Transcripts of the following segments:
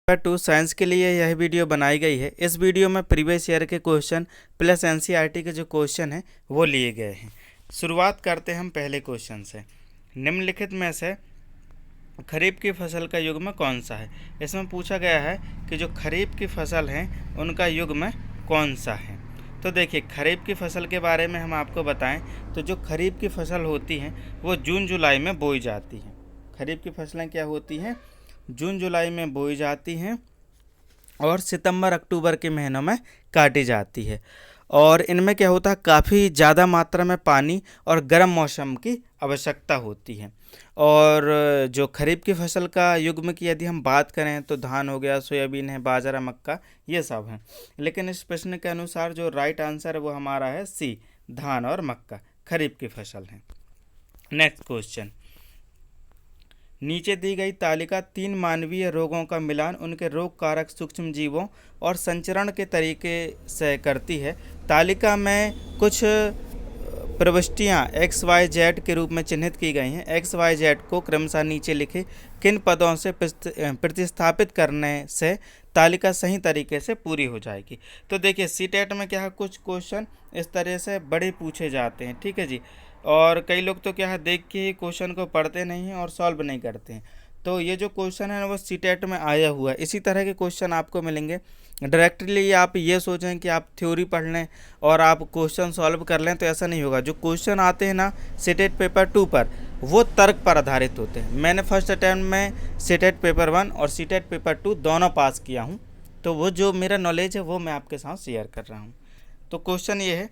Paper 2 science के लिए यह वीडियो बनाई गई है। इस वीडियो में प्रीवियस ईयर के क्वेश्चन प्लस एनसीईआरटी के जो क्वेश्चन हैं वो लिए गए हैं। शुरुआत करते हैं हम पहले क्वेश्चन से। निम्नलिखित में से खरीफ की फसल का युग्म कौन सा है। इसमें पूछा गया है कि जो खरीफ की फसल हैं उनका युग्म कौन सा है। तो देखिए, खरीफ की फसल के बारे में हम आपको बताएं तो जो खरीफ की फसल होती हैं वो जून जुलाई में बोई जाती हैं। खरीफ की फसलें क्या होती हैं, जून जुलाई में बोई जाती हैं और सितंबर अक्टूबर के महीनों में काटी जाती है। और इनमें क्या होता है, काफ़ी ज़्यादा मात्रा में पानी और गर्म मौसम की आवश्यकता होती है। और जो खरीफ की फसल का युग्म की यदि हम बात करें तो धान हो गया, सोयाबीन है, बाजरा, मक्का, ये सब हैं। लेकिन इस प्रश्न के अनुसार जो राइट आंसर है वो हमारा है सी, धान और मक्का खरीफ की फसल है। नेक्स्ट क्वेश्चन, नीचे दी गई तालिका 3 मानवीय रोगों का मिलान उनके रोग कारक सूक्ष्म जीवों और संचरण के तरीके से करती है। तालिका में कुछ प्रविष्टियाँ XYZ के रूप में चिन्हित की गई हैं। XYZ को क्रमशः नीचे लिखे किन पदों से प्रतिस्थापित करने से तालिका सही तरीके से पूरी हो जाएगी। तो देखिए, सीटेट में क्या है, कुछ क्वेश्चन इस तरह से बड़े पूछे जाते हैं, ठीक है जी। और कई लोग तो क्या है, देख के ही क्वेश्चन को पढ़ते नहीं हैं और सॉल्व नहीं करते हैं। तो ये जो क्वेश्चन है वो सीटेट में आया हुआ है। इसी तरह के क्वेश्चन आपको मिलेंगे। डायरेक्टली आप ये सोचें कि आप थ्योरी पढ़ लें और आप क्वेश्चन सॉल्व कर लें, तो ऐसा नहीं होगा। जो क्वेश्चन आते हैं ना सीटेट पेपर 2 पर, वो तर्क पर आधारित होते हैं। मैंने फर्स्ट अटैम्प्ट में सीटेट पेपर 1 और सीटेट पेपर 2 दोनों पास किया हूँ, तो वो जो मेरा नॉलेज है वो मैं आपके साथ शेयर कर रहा हूँ। तो क्वेश्चन ये है।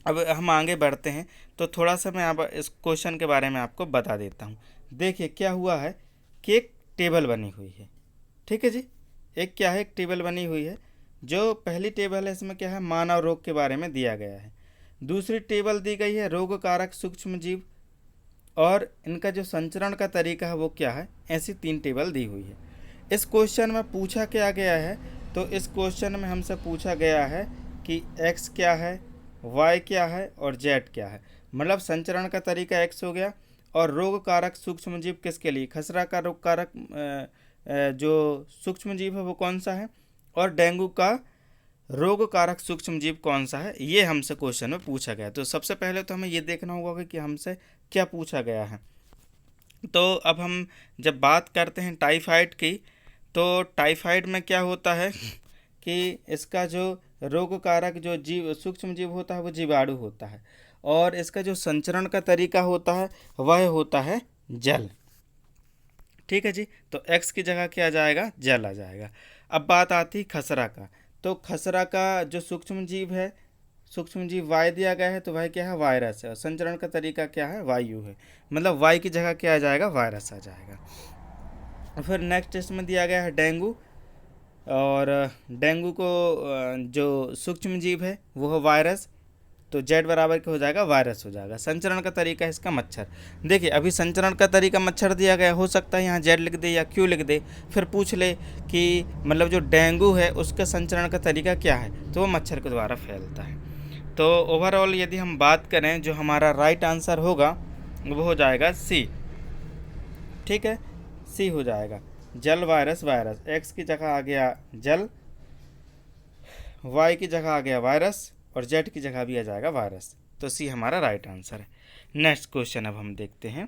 अब हम आगे बढ़ते हैं तो थोड़ा सा मैं अब इस क्वेश्चन के बारे में आपको बता देता हूँ। देखिए, क्या हुआ है कि एक टेबल बनी हुई है, ठीक है जी। एक क्या है, एक टेबल बनी हुई है। जो पहली टेबल है इसमें क्या है, मानव रोग के बारे में दिया गया है। दूसरी टेबल दी गई है रोग कारक सूक्ष्म जीव और इनका जो संचरण का तरीका है वो क्या है। ऐसी 3 टेबल दी हुई है। इस क्वेश्चन में पूछा क्या गया है, तो इस क्वेश्चन में हमसे पूछा गया है कि x क्या है, y क्या है और z क्या है। मतलब संचरण का तरीका x हो गया और रोग कारक सूक्ष्म जीव किसके लिए, खसरा का रोग कारक जो सूक्ष्म जीव है वो कौन सा है, और डेंगू का रोग कारक सूक्ष्म जीव कौन सा है, ये हमसे क्वेश्चन में पूछा गया। तो सबसे पहले तो हमें ये देखना होगा कि हमसे क्या पूछा गया है। तो अब हम जब बात करते हैं टाइफाइड की, तो टाइफाइड में क्या होता है कि इसका जो रोग कारक जो जीव सूक्ष्म जीव होता है वो जीवाणु होता है, और इसका जो संचरण का तरीका होता है वह होता है जल, ठीक है जी। तो x की जगह क्या आ जाएगा, जल आ जाएगा। अब बात आती है खसरा का। तो खसरा का जो सूक्ष्म जीव है, सूक्ष्म जीव वाय दिया गया है, तो वह क्या है, वायरस है। और संचरण का तरीका क्या है, वायु है। मतलब वाय की जगह क्या आ जाएगा, वायरस आ जाएगा। फिर नेक्स्ट इसमें दिया गया है डेंगू, और डेंगू को जो सूक्ष्म जीव है वो है वायरस, तो जेड बराबर क्या हो जाएगा, वायरस हो जाएगा। संचरण का तरीका इसका मच्छर। देखिए, अभी संचरण का तरीका मच्छर दिया गया, हो सकता है यहाँ जेड लिख दे या क्यू लिख दे, फिर पूछ ले कि मतलब जो डेंगू है उसका संचरण का तरीका क्या है, तो वो मच्छर के द्वारा फैलता है। तो ओवरऑल यदि हम बात करें, जो हमारा राइट आंसर होगा वो हो जाएगा सी, ठीक है, सी हो जाएगा। जल, वायरस, वायरस, एक्स की जगह आ गया जल, वाई की जगह आ गया वायरस और जेड की जगह भी आ जाएगा वायरस। तो सी हमारा राइट आंसर है। नेक्स्ट क्वेश्चन अब हम देखते हैं।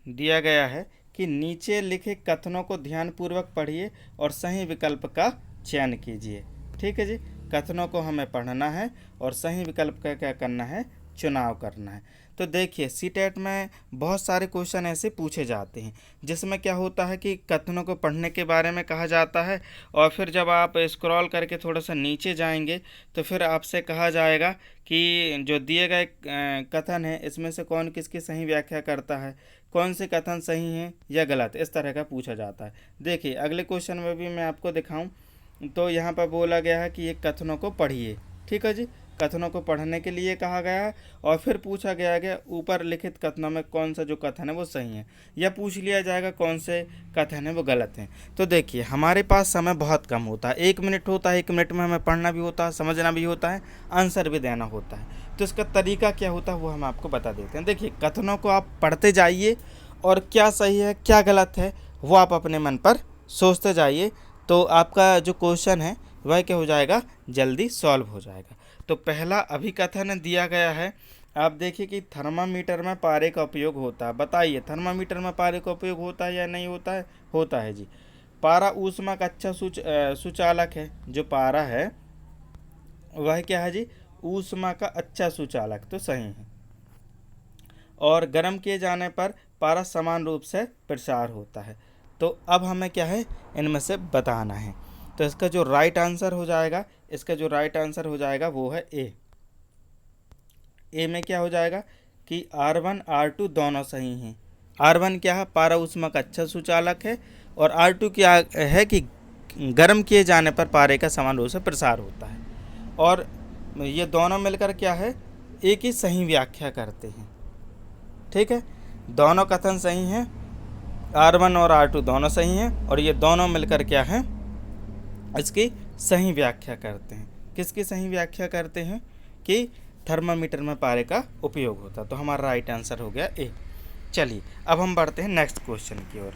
दिया गया है कि नीचे लिखे कथनों को ध्यानपूर्वक पढ़िए और सही विकल्प का चयन कीजिए, ठीक है जी। कथनों को हमें पढ़ना है और सही विकल्प का क्या करना है, चुनाव करना है। तो देखिए, सीटेट में बहुत सारे क्वेश्चन ऐसे पूछे जाते हैं जिसमें क्या होता है कि कथनों को पढ़ने के बारे में कहा जाता है, और फिर जब आप स्क्रॉल करके थोड़ा सा नीचे जाएंगे तो फिर आपसे कहा जाएगा कि जो दिए गए कथन है इसमें से कौन किसकी सही व्याख्या करता है, कौन से कथन सही हैं या गलत, इस तरह का पूछा जाता है। देखिए, अगले क्वेश्चन में भी मैं आपको दिखाऊं तो यहाँ पर बोला गया है कि ये कथनों को पढ़िए, ठीक है जी। कथनों को पढ़ने के लिए कहा गया है और फिर पूछा गया ऊपर लिखित कथनों में कौन सा जो कथन है वो सही है, या पूछ लिया जाएगा कौन से कथन है वो गलत हैं। तो देखिए, हमारे पास समय बहुत कम होता है, 1 मिनट होता है। 1 मिनट में हमें पढ़ना भी होता है, समझना भी होता है, आंसर भी देना होता है। तो इसका तरीका क्या होता है वो हम आपको बता देते हैं। देखिए, कथनों को आप पढ़ते जाइए और क्या सही है क्या गलत है वो आप अपने मन पर सोचते जाइए, तो आपका जो क्वेश्चन है वह क्या हो जाएगा, जल्दी सॉल्व हो जाएगा। तो पहला अभिकथन दिया गया है, आप देखिए कि थर्मामीटर में पारे का उपयोग होता है। बताइए, थर्मामीटर में पारे का उपयोग होता है या नहीं होता है? होता है जी। पारा ऊष्मा का अच्छा सुचालक है। जो पारा है वह क्या है जी, ऊष्मा का अच्छा सुचालक, तो सही है। और गर्म किए जाने पर पारा समान रूप से प्रसार होता है। तो अब हमें क्या है, इनमें से बताना है। तो इसका जो राइट आंसर हो जाएगा, वो है ए में क्या हो जाएगा कि R1 R2 दोनों सही हैं। R1 क्या है, पारा ऊष्मा का अच्छा सुचालक है, और R2 क्या है कि गर्म किए जाने पर पारे का समान रूप से प्रसार होता है। और ये दोनों मिलकर क्या है, एक ही सही व्याख्या करते हैं। ठीक है, दोनों कथन सही हैं, R1 और R2 दोनों सही हैं, और ये दोनों मिलकर क्या है, इसकी सही व्याख्या करते हैं। किसकी सही व्याख्या करते हैं? कि थर्मामीटर में पारे का उपयोग होता। तो हमारा राइट आंसर हो गया ए। चलिए अब हम बढ़ते हैं नेक्स्ट क्वेश्चन की ओर।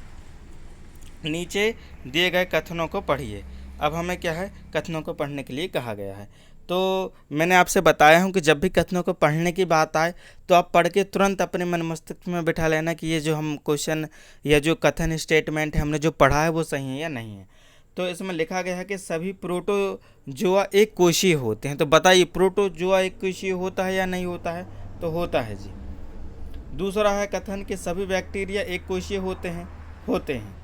नीचे दिए गए कथनों को पढ़िए। अब हमें क्या है, कथनों को पढ़ने के लिए कहा गया है। तो मैंने आपसे बताया हूँ कि जब भी कथनों को पढ़ने की बात आए तो आप पढ़ के तुरंत अपने मन मस्तिष्क में बिठा लेना कि ये जो हम क्वेश्चन या जो कथन स्टेटमेंट है हमने जो पढ़ा है वो सही है या नहीं है। तो इसमें लिखा गया है कि सभी प्रोटोजोआ एक कोशीय होते हैं। तो बताइए, प्रोटोजोआ एक कोशीय होता है या नहीं होता है? तो होता है जी। दूसरा है कथन कि सभी बैक्टीरिया एक कोशीय होते हैं।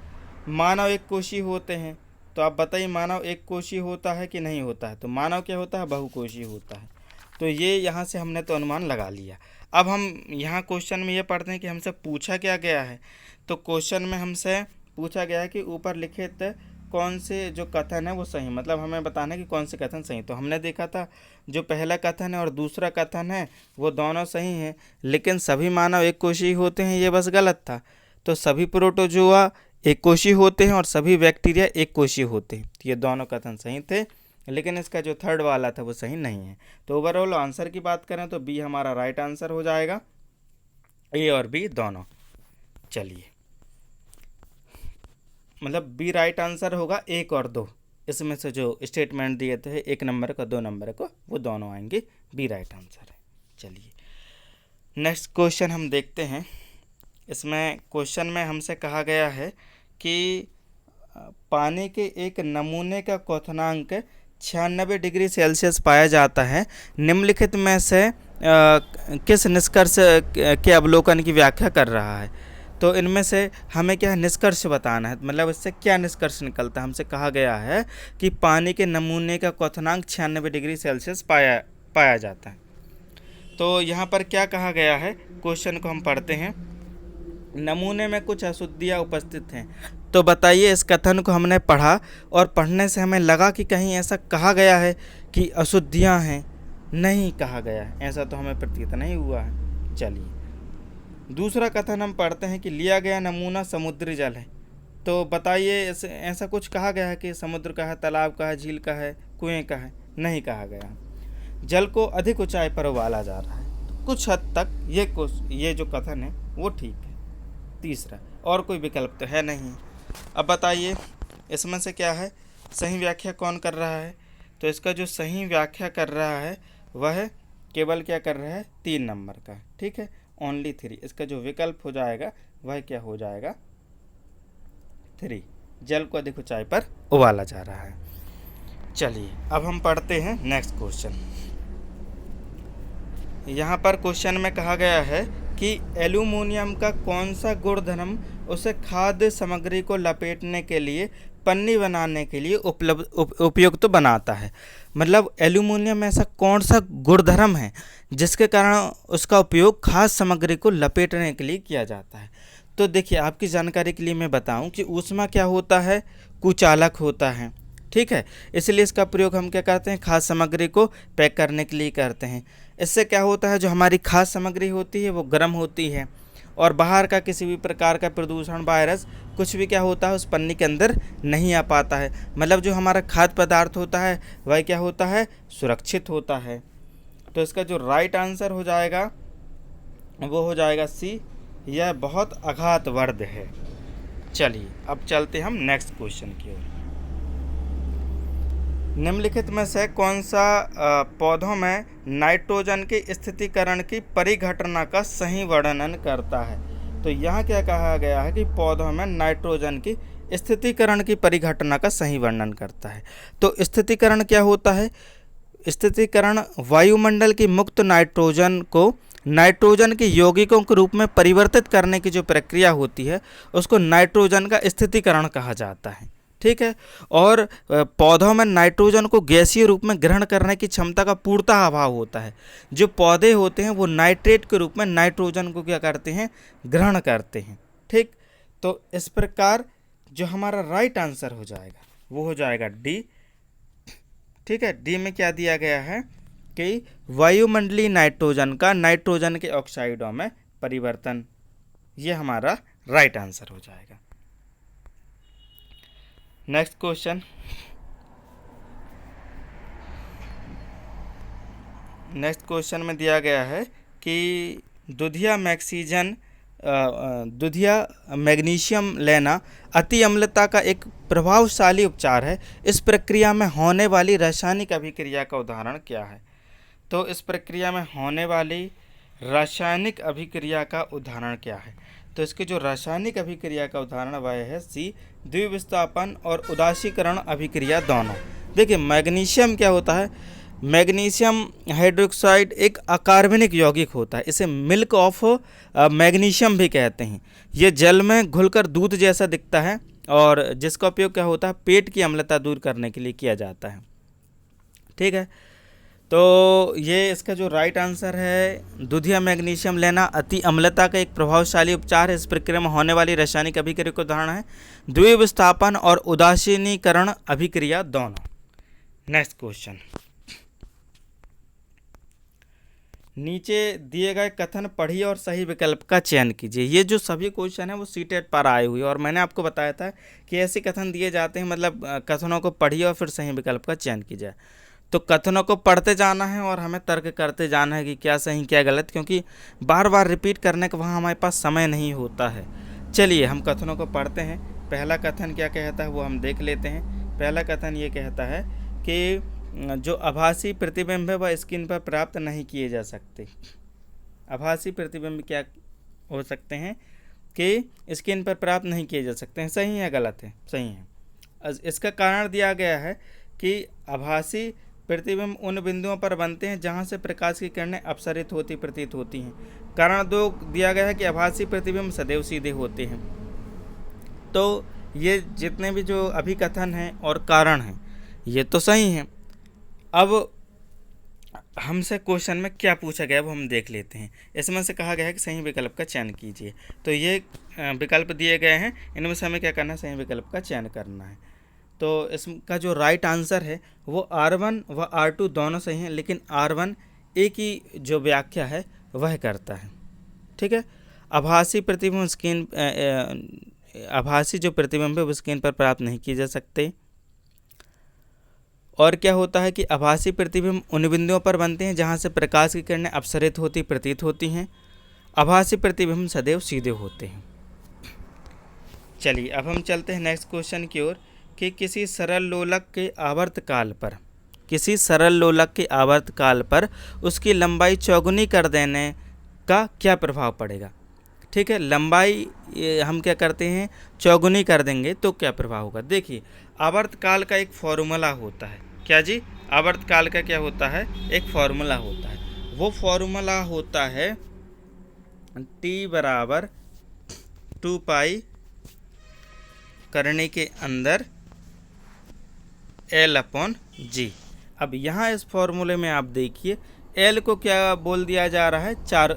मानव एक कोशीय होते हैं। तो आप बताइए, मानव एक कोशीय होता है कि नहीं होता है? तो मानव क्या होता है, बहुकोशीय होता है। तो ये यहाँ से हमने तो अनुमान लगा लिया। अब हम यहाँ क्वेश्चन में ये पढ़ते हैं कि हमसे पूछा क्या गया है। तो क्वेश्चन में हमसे पूछा गया है कि ऊपर लिखित कौन से जो कथन है वो सही, मतलब हमें बताना है कि कौन से कथन सही। तो हमने देखा था जो पहला कथन है और दूसरा कथन है वो दोनों सही हैं, लेकिन सभी मानव एक कोशीय होते हैं ये बस गलत था। तो सभी प्रोटोजोआ एक कोशीय होते हैं और सभी बैक्टीरिया एक कोशीय होते हैं, ये दोनों कथन सही थे, लेकिन इसका जो थर्ड वाला था वो सही नहीं है। तो ओवरऑल आंसर की बात करें तो बी हमारा राइट आंसर हो जाएगा, ए और बी दोनों। चलिए, मतलब बी राइट आंसर होगा, 1 और 2 इसमें से जो स्टेटमेंट दिए थे 1 नंबर का 2 नंबर को, वो दोनों आएंगे, बी राइट आंसर है। चलिए नेक्स्ट क्वेश्चन हम देखते हैं। इसमें क्वेश्चन में हमसे कहा गया है कि पानी के एक नमूने का क्वथनांक 96 डिग्री सेल्सियस पाया जाता है। निम्नलिखित में से किस निष्कर्ष के अवलोकन की व्याख्या कर रहा है? तो इनमें से हमें क्या निष्कर्ष बताना है, मतलब इससे क्या निष्कर्ष निकलता है। हमसे कहा गया है कि पानी के नमूने का क्वथनांक 96 डिग्री सेल्सियस पाया जाता है। तो यहाँ पर क्या कहा गया है, क्वेश्चन को हम पढ़ते हैं। नमूने में कुछ अशुद्धियाँ उपस्थित हैं। तो बताइए, इस कथन को हमने पढ़ा और पढ़ने से हमें लगा कि कहीं ऐसा कहा गया है कि अशुद्धियाँ हैं, नहीं कहा गया है, ऐसा तो हमें प्रतीत नहीं हुआ है। चलिए दूसरा कथन हम पढ़ते हैं कि लिया गया नमूना समुद्री जल है। तो बताइए, ऐसा कुछ कहा गया है कि समुद्र का है, तालाब का है, झील का है, कुएं का है? नहीं कहा गया। जल को अधिक ऊंचाई पर उबाला जा रहा है। तो कुछ हद तक ये जो कथन है वो ठीक है। तीसरा, और कोई विकल्प तो है नहीं। अब बताइए, इसमें से क्या है, सही व्याख्या कौन कर रहा है? तो इसका जो सही व्याख्या कर रहा है वह केवल क्या कर रहा है, 3 नंबर का। ठीक है, ओनली 3। इसका जो विकल्प हो जाएगा वह क्या हो जाएगा, 3। जल को अधिक ऊंचाई पर उबाला जा रहा है। चलिए अब हम पढ़ते हैं नेक्स्ट क्वेश्चन। यहाँ पर क्वेश्चन में कहा गया है कि एल्यूमिनियम का कौन सा गुणधर्म उसे खाद्य सामग्री को लपेटने के लिए, पन्नी बनाने के लिए उपयुक्त बनाता है। मतलब एल्यूमिनियम ऐसा कौन सा गुणधर्म है जिसके कारण उसका उपयोग खाद्य सामग्री को लपेटने के लिए किया जाता है। तो देखिए, आपकी जानकारी के लिए मैं बताऊं कि ऊष्मा क्या होता है, कुचालक होता है। ठीक है, इसलिए इसका प्रयोग हम क्या करते हैं, खाद्य सामग्री को पैक करने के लिए करते हैं। इससे क्या होता है, जो हमारी खाद्य सामग्री होती है वो गर्म होती है और बाहर का किसी भी प्रकार का प्रदूषण, वायरस, कुछ भी क्या होता है उस पन्नी के अंदर नहीं आ पाता है। मतलब जो हमारा खाद्य पदार्थ होता है वह क्या होता है, सुरक्षित होता है। तो इसका जो राइट आंसर हो जाएगा वो हो जाएगा सी, यह बहुत अघात वर्ध है। चलिए अब चलते हम नेक्स्ट क्वेश्चन की ओर। निम्नलिखित में से कौन सा पौधों में नाइट्रोजन के स्थितीकरण की परिघटना का सही वर्णन करता है? तो यहाँ क्या कहा गया है कि पौधों में नाइट्रोजन की स्थितीकरण की परिघटना का सही वर्णन करता है। तो स्थितीकरण क्या होता है? स्थितीकरण वायुमंडल की मुक्त नाइट्रोजन को नाइट्रोजन के यौगिकों के रूप में परिवर्तित करने की जो प्रक्रिया होती है उसको नाइट्रोजन का स्थितीकरण कहा जाता है। ठीक है। और पौधों में नाइट्रोजन को गैसीय रूप में ग्रहण करने की क्षमता का पूर्णतः अभाव होता है। जो पौधे होते हैं वो नाइट्रेट के रूप में नाइट्रोजन को क्या करते हैं? ग्रहण करते हैं। ठीक। तो इस प्रकार जो हमारा राइट आंसर हो जाएगा वो हो जाएगा डी। ठीक है। डी में क्या दिया गया है कि वायुमंडलीय नाइट्रोजन का नाइट्रोजन के ऑक्साइडों में परिवर्तन, ये हमारा राइट आंसर हो जाएगा। Next question. नेक्स्ट क्वेश्चन में दिया गया है कि दुधिया मैग्नीशियम लेना अति अम्लता का एक प्रभावशाली उपचार है। इस प्रक्रिया में होने वाली रासायनिक अभिक्रिया का उदाहरण क्या है? तो इस प्रक्रिया में होने वाली रासायनिक अभिक्रिया का उदाहरण क्या है? तो इसके जो रासायनिक अभिक्रिया का उदाहरण वह है सी, द्विविस्थापन और उदासीकरण अभिक्रिया दोनों। देखिए मैग्नीशियम क्या होता है? मैग्नीशियम हाइड्रोक्साइड एक अकार्बनिक यौगिक होता है, इसे मिल्क ऑफ मैग्नीशियम भी कहते हैं। ये जल में घुलकर दूध जैसा दिखता है और जिसका उपयोग क्या होता है? पेट की अम्लता दूर करने के लिए किया जाता है। ठीक है। तो ये इसका जो राइट आंसर है, दुधिया मैग्नीशियम लेना अति अम्लता का एक प्रभावशाली उपचार है। इस प्रक्रिया में होने वाली रासायनिक अभिक्रिया का उदाहरण है द्विविस्थापन और उदासीनीकरण अभिक्रिया दोनों। Next question. नीचे दिए गए कथन पढ़िए और सही विकल्प का चयन कीजिए। ये जो सभी क्वेश्चन है वो सीटेट पर आए हुए और मैंने आपको बताया था कि ऐसे कथन दिए जाते हैं, मतलब कथनों को पढ़िए और फिर सही विकल्प का चयन कीजिए। तो कथनों को पढ़ते जाना है और हमें तर्क करते जाना है कि क्या सही क्या गलत, क्योंकि बार बार रिपीट करने का वहाँ हमारे पास समय नहीं होता है। चलिए हम कथनों को पढ़ते हैं। पहला कथन क्या कहता है वो हम देख लेते हैं। पहला कथन ये कहता है कि जो आभासी प्रतिबिंब है वह स्क्रीन पर प्राप्त नहीं किए जा सकते। आभासी प्रतिबिंब क्या हो सकते हैं कि स्क्रीन पर प्राप्त नहीं किए जा सकते हैं। सही है गलत है? सही है। इसका कारण दिया गया है कि आभासी प्रतिबिंब उन बिंदुओं पर बनते हैं जहां से प्रकाश की किरणें अपसरित होती प्रतीत होती हैं। कारण 2 दिया गया है कि आभासी प्रतिबिंब सदैव सीधे होते हैं। तो ये जितने भी जो अभिकथन हैं और कारण हैं ये तो सही हैं। अब हमसे क्वेश्चन में क्या पूछा गया वो हम देख लेते हैं। इसमें से कहा गया है कि सही विकल्प का चयन कीजिए। तो ये विकल्प दिए गए हैं, इनमें से हमें क्या करना है? सही विकल्प का चयन करना है। तो इसका जो राइट आंसर है वो R1 व R2 दोनों सही हैं, लेकिन R1 ए की जो व्याख्या है वह करता है। ठीक है। आभासी जो प्रतिबिंब है वो स्क्रीन पर प्राप्त नहीं किए जा सकते। और क्या होता है कि आभासी प्रतिबिंब उन बिंदुओं पर बनते हैं जहां से प्रकाश की किरणें अपसरित होती प्रतीत होती हैं। आभासी प्रतिबिंब सदैव सीधे होते हैं। चलिए अब हम चलते हैं नेक्स्ट क्वेश्चन की ओर कि किसी सरल लोलक के आवर्तकाल पर उसकी लंबाई चौगुनी कर देने का क्या प्रभाव पड़ेगा? ठीक है। लंबाई हम क्या करते हैं? चौगुनी कर देंगे तो क्या प्रभाव होगा? देखिए आवर्तकाल का एक फॉर्मूला होता है। क्या जी? आवर्तकाल का क्या होता है? एक फॉर्मूला होता है। वो फॉर्मूला होता है T बराबर 2 पाई करने के अंदर L अपॉन G। अब यहाँ इस फॉर्मूले में आप देखिए L को क्या बोल दिया जा रहा है? 4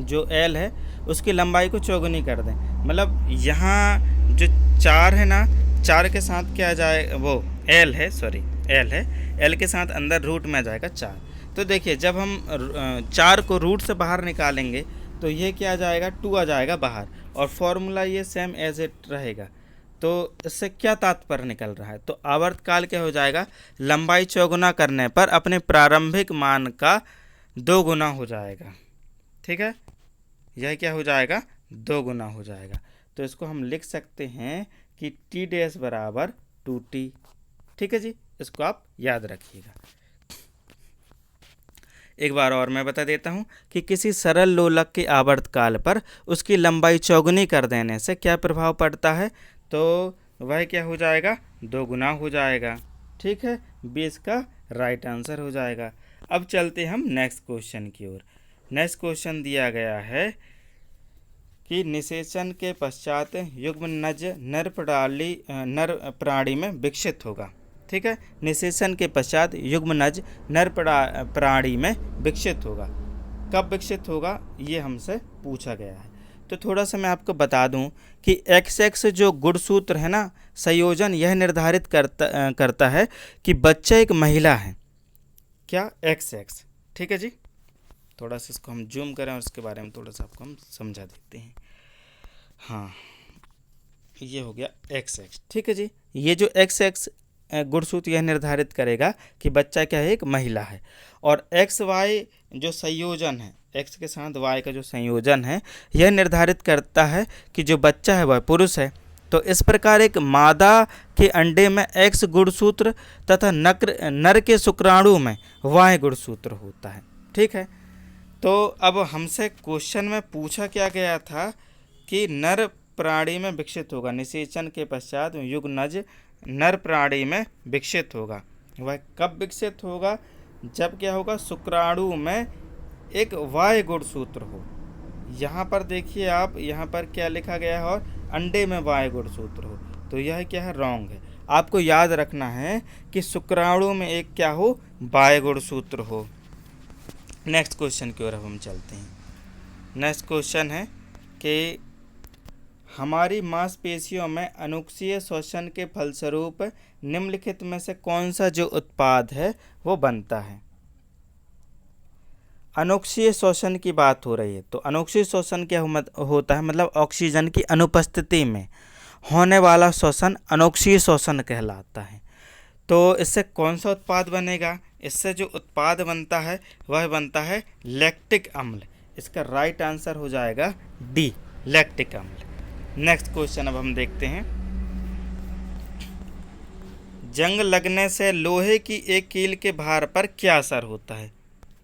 जो L है उसकी लंबाई को चौगुनी कर दें। मतलब यहाँ जो 4 है ना, 4 के साथ क्या आ जाए? वो L है, सॉरी L है, L के साथ अंदर रूट में आ जाएगा 4। तो देखिए जब हम 4 को रूट से बाहर निकालेंगे तो ये क्या आ जाएगा? 2 आ जाएगा बाहर और फॉर्मूला ये सेम एज इट रहेगा। तो इससे क्या तात्पर्य निकल रहा है? तो आवर्तकाल क्या हो जाएगा? लंबाई चौगुना करने पर अपने प्रारंभिक मान का 2 गुना हो जाएगा। ठीक है, यह क्या हो जाएगा? 2 गुना हो जाएगा। तो इसको हम लिख सकते हैं कि टी डैश बराबर 2t। ठीक है जी, इसको आप याद रखिएगा। एक बार और मैं बता देता हूँ कि किसी सरल लोलक के आवर्तकाल पर उसकी लंबाई चौगुनी कर देने से क्या प्रभाव पड़ता है? तो वह क्या हो जाएगा? 2 गुना हो जाएगा। ठीक है, बी इसका राइट आंसर हो जाएगा। अब चलते हम नेक्स्ट क्वेश्चन की ओर। नेक्स्ट क्वेश्चन दिया गया है कि निषेचन के पश्चात युग्मनज नर प्राणी में विकसित होगा। ठीक है, निषेचन के पश्चात युग्मनज नर प्राणी में विकसित होगा। कब विकसित होगा ये हमसे पूछा गया है। तो थोड़ा सा मैं आपको बता दूं कि XX जो गुणसूत्र है ना, संयोजन यह निर्धारित करता है कि बच्चा एक महिला है। क्या? XX। ठीक है जी, थोड़ा सा इसको हम जूम करें और इसके बारे में थोड़ा सा आपको हम समझा देते हैं। हाँ, ये हो गया XX। ठीक है जी, ये जो XX गुणसूत्र यह निर्धारित करेगा कि बच्चा क्या है? एक महिला है। और XY जो संयोजन है, X के साथ Y का जो संयोजन है, यह निर्धारित करता है कि जो बच्चा है वह पुरुष है। तो इस प्रकार एक मादा के अंडे में X गुणसूत्र तथा नर के शुक्राणु में Y गुणसूत्र होता है। ठीक है, तो अब हमसे क्वेश्चन में पूछा क्या गया था कि नर प्राणी में विकसित होगा, निषेचन के पश्चात युग्मनज नर प्राणी में विकसित होगा। वह कब विकसित होगा? जब क्या होगा? शुक्राणु में एक Y गुणसूत्र हो। यहाँ पर देखिए आप, यहाँ पर क्या लिखा गया है? और अंडे में Y गुणसूत्र हो। तो यह क्या है? रॉन्ग है। आपको याद रखना है कि शुक्राणु में एक क्या हो? Y गुणसूत्र हो। नेक्स्ट क्वेश्चन की ओर अब हम चलते हैं। नेक्स्ट क्वेश्चन है कि हमारी मांसपेशियों में अनुक्षीय श्वसन के फलस्वरूप निम्नलिखित में से कौन सा जो उत्पाद है वो बनता है? अनुक्षीय श्वसन की बात हो रही है। तो अनुक्षीय श्वसन क्या होता है? मतलब ऑक्सीजन की अनुपस्थिति में होने वाला श्वसन अनुक्षीय श्वसन कहलाता है। तो इससे कौन सा उत्पाद बनेगा? इससे जो उत्पाद बनता है वह बनता है लैक्टिक अम्ल। इसका राइट आंसर हो जाएगा डी, लैक्टिक अम्ल। नेक्स्ट क्वेश्चन अब हम देखते हैं। जंग लगने से लोहे की एक कील के भार पर क्या असर होता है?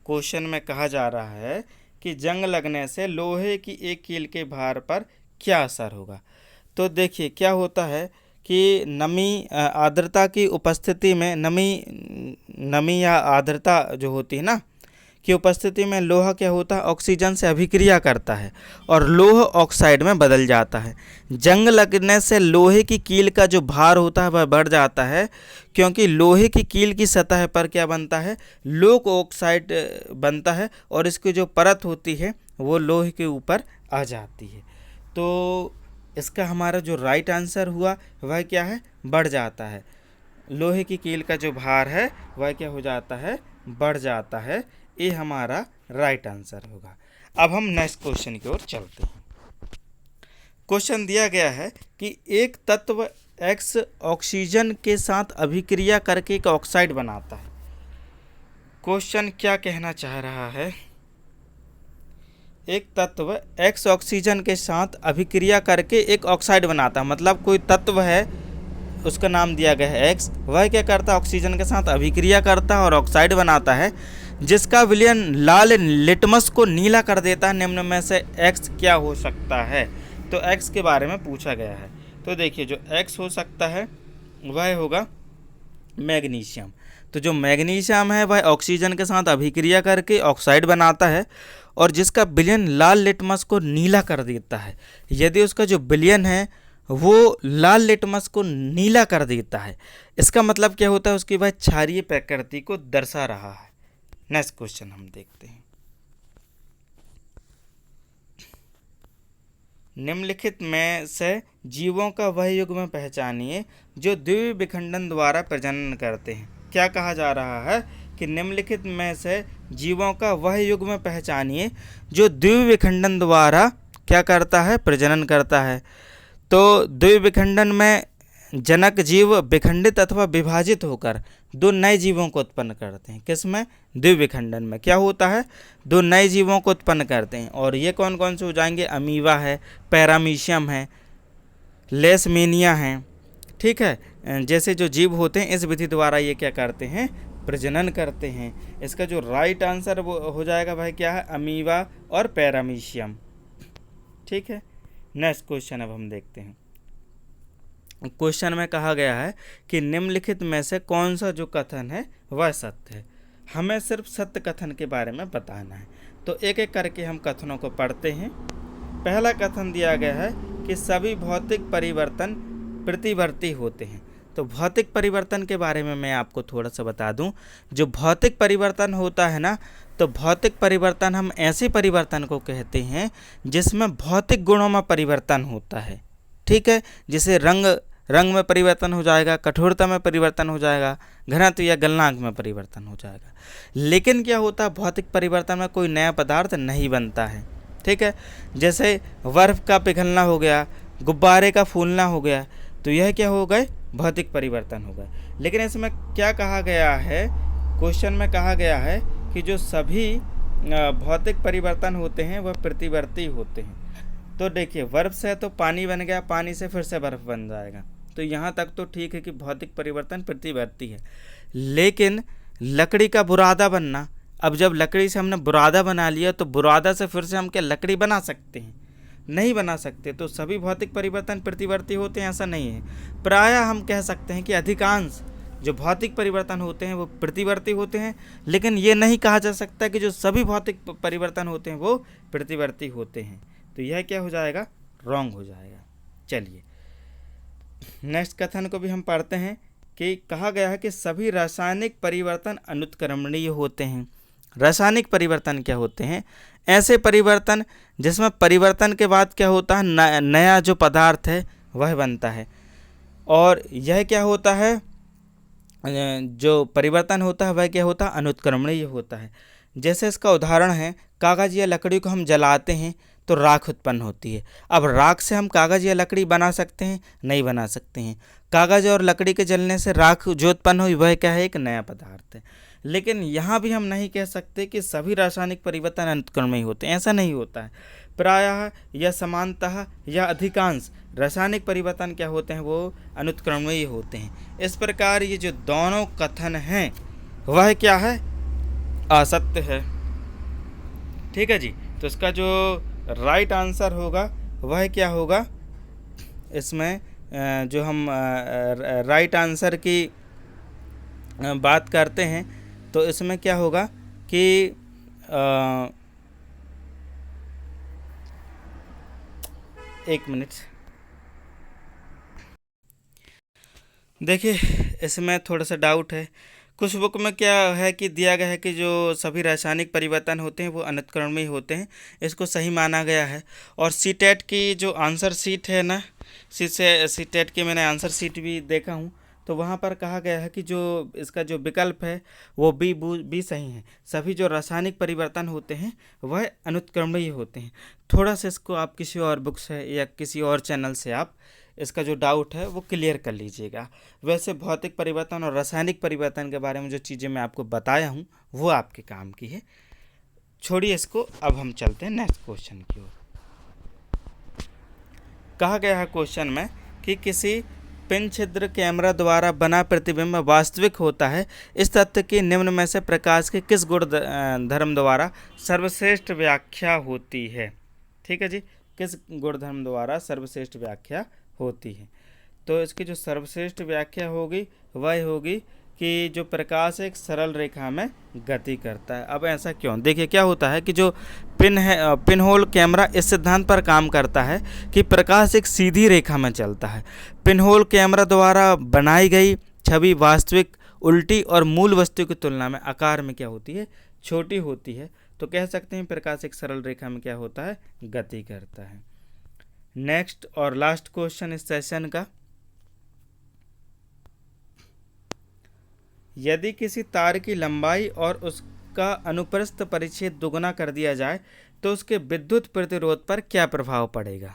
क्वेश्चन में कहा जा रहा है कि जंग लगने से लोहे की एक कील के भार पर क्या असर होगा। तो देखिए क्या होता है कि नमी आर्द्रता की उपस्थिति में नमी या आर्द्रता जो होती है ना की उपस्थिति में लोहा क्या होता है? ऑक्सीजन से अभिक्रिया करता है और लोह ऑक्साइड में बदल जाता है। जंग लगने से लोहे की कील का जो भार होता है वह बढ़ जाता है, क्योंकि लोहे की कील की सतह पर क्या बनता है? लोह ऑक्साइड बनता है और इसकी जो परत होती है वो लोहे के ऊपर आ जाती है। तो इसका हमारा जो राइट आंसर हुआ वह क्या है? बढ़ जाता है। लोहे की कील का जो भार है वह क्या हो जाता है? बढ़ जाता है। ये हमारा राइट आंसर होगा। अब हम नेक्स्ट क्वेश्चन की ओर चलते हैं। क्वेश्चन दिया गया है कि एक तत्व X ऑक्सीजन के साथ अभिक्रिया करके एक ऑक्साइड बनाता है। क्वेश्चन क्या कहना चाह रहा है? एक तत्व X ऑक्सीजन के साथ अभिक्रिया करके एक ऑक्साइड बनाता है। मतलब कोई तत्व है, उसका नाम दिया गया है X, वह क्या करता है? ऑक्सीजन के साथ अभिक्रिया करता है और ऑक्साइड बनाता है, जिसका विलयन लाल लिटमस को नीला कर देता है। निम्न में से X क्या हो सकता है? तो X के बारे में पूछा गया है। तो देखिए जो X हो सकता है वह होगा मैग्नीशियम। तो जो मैग्नीशियम है वह ऑक्सीजन के साथ अभिक्रिया करके ऑक्साइड बनाता है और जिसका विलयन लाल लिटमस को नीला कर देता है। यदि उसका जो विलयन है वो लाल लिटमस को नीला कर देता है, इसका मतलब क्या होता है? उसकी वह क्षारीय प्रकृति को दर्शा रहा है। नेक्स्ट क्वेश्चन हम देखते हैं। निम्नलिखित में से जीवों का वह युग्म पहचानिए जो द्वितीय विखंडन द्वारा प्रजनन करते हैं। क्या कहा जा रहा है कि निम्नलिखित में से जीवों का वह युग्म पहचानिए जो द्वितीय विखंडन द्वारा क्या करता है? प्रजनन करता है। तो द्वितीय विखंडन में जनक जीव विखंडित अथवा विभाजित होकर दो नए जीवों को उत्पन्न करते हैं। किसमें? द्विविखंडन में क्या होता है? दो नए जीवों को उत्पन्न करते हैं। और ये कौन कौन से हो जाएंगे? अमीबा है, पैरामीशियम है, लेशमीनिया है। ठीक है, जैसे जो जीव होते हैं इस विधि द्वारा ये क्या करते हैं? प्रजनन करते हैं। इसका जो राइट आंसर वो हो जाएगा भाई क्या है? अमीबा और पैरामीशियम। ठीक है, नेक्स्ट क्वेश्चन अब हम देखते हैं। क्वेश्चन में कहा गया है कि निम्नलिखित में से कौन सा जो कथन है वह सत्य है। हमें सिर्फ सत्य कथन के बारे में बताना है। तो एक एक करके हम कथनों को पढ़ते हैं। पहला कथन दिया गया है कि सभी भौतिक परिवर्तन प्रतिवर्ती होते हैं। तो भौतिक परिवर्तन के बारे में मैं आपको थोड़ा सा बता दूं। जो भौतिक परिवर्तन होता है ना, तो भौतिक परिवर्तन हम ऐसे परिवर्तन को कहते हैं जिसमें भौतिक गुणों में परिवर्तन होता है। ठीक है, जैसे रंग में परिवर्तन हो जाएगा, कठोरता में परिवर्तन हो जाएगा, घनत्व या गलनांक में परिवर्तन हो जाएगा। लेकिन क्या होता है? भौतिक परिवर्तन में कोई नया पदार्थ नहीं बनता है। ठीक है, जैसे बर्फ का पिघलना हो गया, गुब्बारे का फूलना हो गया, तो यह क्या हो गए? भौतिक परिवर्तन हो गए। लेकिन इसमें क्या कहा गया है? क्वेश्चन में कहा गया है कि जो सभी भौतिक परिवर्तन होते हैं वह प्रतिवर्ती होते हैं। तो देखिए, बर्फ से तो पानी बन गया, पानी से फिर से बर्फ बन जाएगा, तो यहाँ तक तो ठीक है कि भौतिक परिवर्तन प्रतिवर्ती है। लेकिन लकड़ी का बुरादा बनना, अब जब लकड़ी से हमने बुरादा बना लिया तो बुरादा से फिर से हम क्या लकड़ी बना सकते हैं? नहीं बना सकते। तो सभी भौतिक परिवर्तन प्रतिवर्ती होते हैं ऐसा नहीं है। प्रायः हम कह सकते हैं कि अधिकांश जो भौतिक परिवर्तन होते हैं वो प्रतिवर्ती होते हैं, लेकिन ये नहीं कहा जा सकता कि जो सभी भौतिक परिवर्तन होते हैं वो प्रतिवर्ती होते हैं। तो यह क्या हो जाएगा? रॉन्ग हो जाएगा। चलिए नेक्स्ट कथन को भी हम पढ़ते हैं कि कहा गया है कि सभी रासायनिक परिवर्तन अनुत्क्रमणीय होते हैं। रासायनिक परिवर्तन क्या होते हैं? ऐसे परिवर्तन जिसमें परिवर्तन के बाद क्या होता है? नया जो पदार्थ है वह बनता है। और यह क्या होता है? जो परिवर्तन होता है वह क्या होता है? अनुत्क्रमणीय होता है। जैसे इसका उदाहरण है, कागज़ या लकड़ी को हम जलाते हैं तो राख उत्पन्न होती है। अब राख से हम कागज़ या लकड़ी बना सकते हैं? नहीं बना सकते हैं। कागज़ और लकड़ी के जलने से राख जो उत्पन्न हुई वह क्या है? एक नया पदार्थ है। लेकिन यहाँ भी हम नहीं कह सकते कि सभी रासायनिक परिवर्तन अनुत्क्रमणीय होते हैं, ऐसा नहीं होता है। प्रायः या समानतः या अधिकांश रासायनिक परिवर्तन क्या होते हैं? वो अनुत्क्रमणीय होते हैं। इस प्रकार ये जो दोनों कथन हैं वह क्या है? असत्य है। ठीक है जी, तो इसका जो राइट आंसर होगा वह क्या होगा? इसमें जो हम राइट आंसर की बात करते हैं तो इसमें क्या होगा कि एक मिनट देखिए, इसमें थोड़ा सा डाउट है। कुछ बुक में क्या है कि दिया गया है कि जो सभी रासायनिक परिवर्तन होते हैं वो अनुत्क्रमणीय होते हैं, इसको सही माना गया है। और सीटेट की जो आंसर शीट है ना, सीटेट की मैंने आंसर शीट भी देखा हूँ, तो वहाँ पर कहा गया है कि जो इसका जो विकल्प है वो बी सही है। सभी जो रासायनिक परिवर्तन होते हैं वह अनुत्क्रमणीय होते हैं। थोड़ा सा इसको आप किसी और बुक से या किसी और चैनल से आप इसका जो डाउट है वो क्लियर कर लीजिएगा। वैसे भौतिक परिवर्तन और रासायनिक परिवर्तन के बारे में जो चीज़ें मैं आपको बताया हूँ वो आपके काम की है। छोड़िए इसको, अब हम चलते हैं नेक्स्ट क्वेश्चन की ओर। कहा गया है क्वेश्चन में कि किसी पिन छिद्र कैमरा द्वारा बना प्रतिबिंब वास्तविक होता है। इस तथ्य की निम्न में से प्रकाश के किस गुण धर्म द्वारा सर्वश्रेष्ठ व्याख्या होती है? ठीक है जी, किस गुण धर्म द्वारा सर्वश्रेष्ठ व्याख्या होती है? तो इसकी जो सर्वश्रेष्ठ व्याख्या होगी वह होगी कि जो प्रकाश एक सरल रेखा में गति करता है। अब ऐसा क्यों? देखिए क्या होता है कि जो पिन होल कैमरा इस सिद्धांत पर काम करता है कि प्रकाश एक सीधी रेखा में चलता है। पिन होल कैमरा द्वारा बनाई गई छवि वास्तविक उल्टी और मूल वस्तु की तुलना में आकार में क्या होती है? छोटी होती है। तो कह सकते हैं प्रकाश एक सरल रेखा में क्या होता है? गति करता है। नेक्स्ट और लास्ट क्वेश्चन इस सेशन का, यदि किसी तार की लंबाई और उसका अनुप्रस्थ परिच्छेद दुगना कर दिया जाए तो उसके विद्युत प्रतिरोध पर क्या प्रभाव पड़ेगा?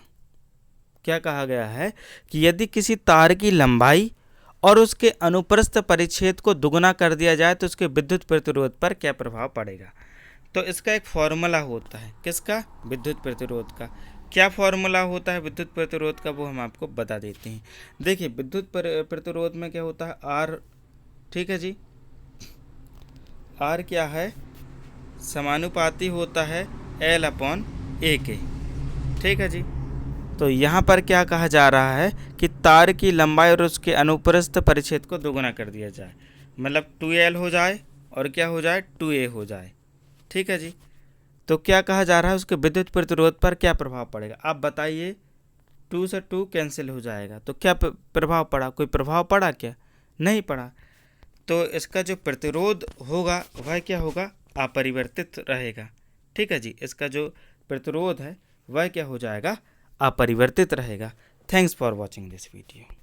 क्या कहा गया है कि यदि किसी तार की लंबाई और उसके अनुप्रस्थ परिच्छेद को दुगुना कर दिया जाए तो उसके विद्युत प्रतिरोध पर क्या प्रभाव पड़ेगा। तो इसका एक फॉर्मूला होता है, किसका, विद्युत प्रतिरोध का। क्या फॉर्मूला होता है विद्युत प्रतिरोध का, वो हम आपको बता देते हैं। देखिए विद्युत प्रतिरोध में क्या होता है, आर, ठीक है जी, आर क्या है, समानुपाती होता है L/A के, ठीक है जी। तो यहाँ पर क्या कहा जा रहा है कि तार की लंबाई और उसके अनुप्रस्थ परिच्छेद को दोगुना कर दिया जाए, मतलब 2L हो जाए और क्या हो जाए, 2A हो जाए, ठीक है जी। तो क्या कहा जा रहा है, उसके विद्युत प्रतिरोध पर क्या प्रभाव पड़ेगा। आप बताइए, 2 से 2 कैंसिल हो जाएगा, तो क्या प्रभाव पड़ा, कोई प्रभाव पड़ा क्या, नहीं पड़ा। तो इसका जो प्रतिरोध होगा वह क्या होगा, अपरिवर्तित रहेगा, ठीक है जी। इसका जो प्रतिरोध है वह क्या हो जाएगा, अपरिवर्तित रहेगा। Thanks for watching this video.